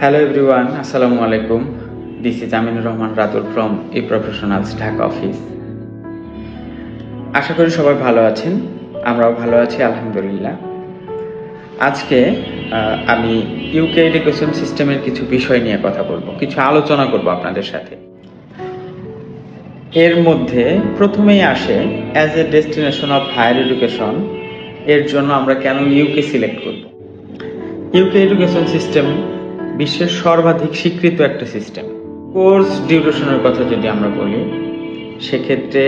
Hello everyone, Assalamu alaikum. This is Aminur Rahman Ratul from eProfessionals Dhaka office. আশা করি সবাই ভালো আছেন, আমরাও ভালো আছি আলহামদুলিল্লাহ। আজকে আমি ইউকে এডুকেশন সিস্টেমের কিছু বিষয় নিয়ে কথা বলবো, কিছু আলোচনা করব আপনাদের সাথে। এর মধ্যে প্রথমেই আসে as a destination of higher education, এর জন্য আমরা কেন ইউকে সিলেক্ট করব। ইউকে এডুকেশন সিস্টেম বিশ্বের সর্বাধিক স্বীকৃত একটা সিস্টেম। কোর্স ডিউরেশনের কথা যদি আমরা বলি, সেক্ষেত্রে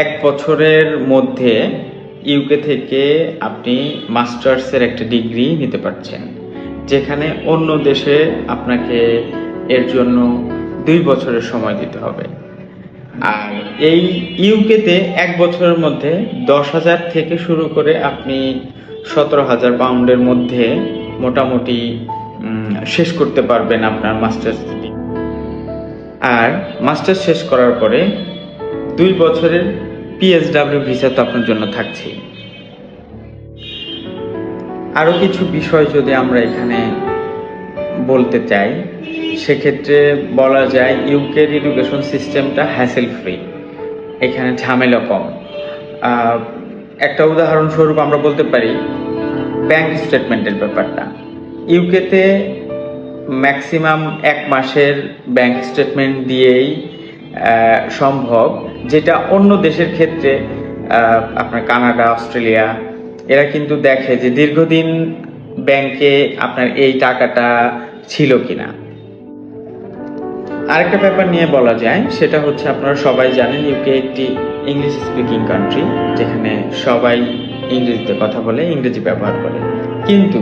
1 বছরের মধ্যে ইউকে থেকে আপনি মাস্টার্সের একটা ডিগ্রি নিতে পারছেন, যেখানে অন্য দেশে আপনাকে এর জন্য 2 বছরের সময় দিতে হবে। আর এই ইউকেতে 1 বছরের মধ্যে 10,000 থেকে শুরু করে আপনি 17,000 পাউন্ডের মধ্যে মোটামুটি শেষ করতে পারবেন আপনার মাস্টার্স ডিগ্রি। আর মাস্টার্স শেষ করার পরে 2 বছরের PSW ভিসা তো আপনার জন্য থাকছেই। আরো কিছু বিষয় যদি আমরা এখানে বলতে চাই, সেক্ষেত্রে বলা যায় ইউকের এডুকেশন সিস্টেমটা হ্যাসেল ফ্রি, এখানে ঝামেলা কম। একটা উদাহরণস্বরূপ আমরা বলতে পারি ব্যাংক স্টেটমেন্টের ব্যাপারটা। ইউকেতে ম্যাক্সিমাম 1 মাসের ব্যাংক স্টেটমেন্ট দিয়েই সম্ভব, যেটা অন্য দেশের ক্ষেত্রে আপনার কানাডা, অস্ট্রেলিয়া, এরা কিন্তু দেখে যে দীর্ঘদিন ব্যাংকে আপনার এই টাকাটা ছিল কিনা। আরেকটা ব্যাপার নিয়ে বলা যায়, সেটা হচ্ছে আপনারা সবাই জানেন ইউকে একটি ইংলিশ স্পিকিং কান্ট্রি, যেখানে সবাই ইংরেজিতে কথা বলে, ইংরেজি ব্যবহার করে। কিন্তু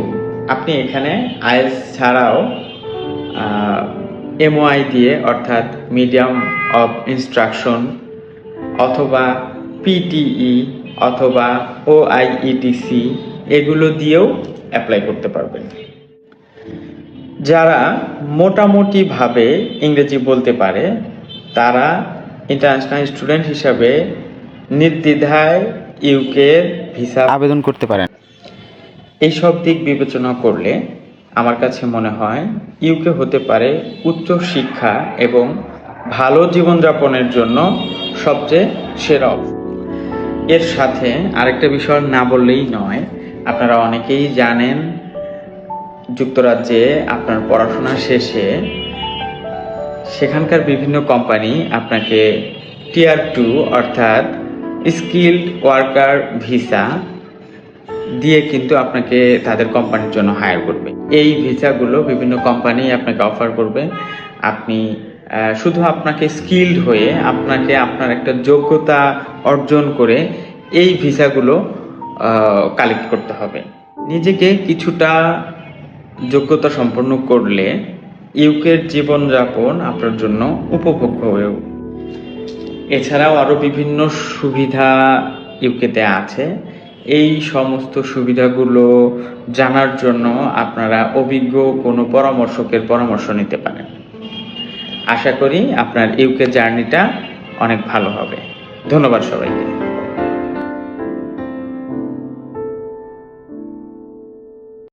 আপনি এখানে আইএলটিএস ছাড়াও MOI দিয়ে, অর্থাৎ মিডিয়াম অফ ইনস্ট্রাকশন, অথবা PTE অথবা OIETC, এগুলো দিয়েও অ্যাপ্লাই করতে পারবেন। যারা মোটামুটিভাবে ইংরেজি বলতে পারে, তারা ইন্টারন্যাশনাল স্টুডেন্ট হিসাবে নির্দ্বিধায় ইউকের ভিসা আবেদন করতে পারেন। এই সব দিক বিবেচনা করলে আমার কাছে মনে হয় ইউকে হতে পারে উচ্চ শিক্ষা এবং ভালো জীবনযাপনের জন্য সবচেয়ে সেরা। এর সাথে আরেকটা বিষয় না বললেই নয়, আপনারা অনেকেই জানেন যুক্তরাজ্যে আপনার পড়াশোনা শেষে সেখানকার বিভিন্ন কোম্পানি আপনাকে টিয়ার 2 অর্থাৎ স্কিল্ড ওয়ার্কার ভিসা দিয়ে কিন্তু আপনাকে তাদের কোম্পানির জন্য হায়ার করবে। এই ভিসাগুলো বিভিন্ন কোম্পানি আপনাকে অফার করবে। আপনি শুধু আপনাকে স্কিল্ড হয়ে, আপনাকে আপনার একটা যোগ্যতা অর্জন করে এই ভিসাগুলো কালেক্ট করতে হবে। নিজেকে কিছুটা যোগ্যতা সম্পন্ন করলে ইউকের জীবনযাপন আপনার জন্য উপভোগ্য হয়ে উঠবে। এছাড়াও আরো বিভিন্ন সুবিধা ইউকেতে আছে। এই সমস্ত সুবিধাগুলো জানার জন্য আপনারা অভিজ্ঞ কোনো পরামর্শকের পরামর্শ নিতে পারেন। আশা করি আপনার ইউকে জার্নিটা অনেক ভালো হবে। ধন্যবাদ সবাইকে।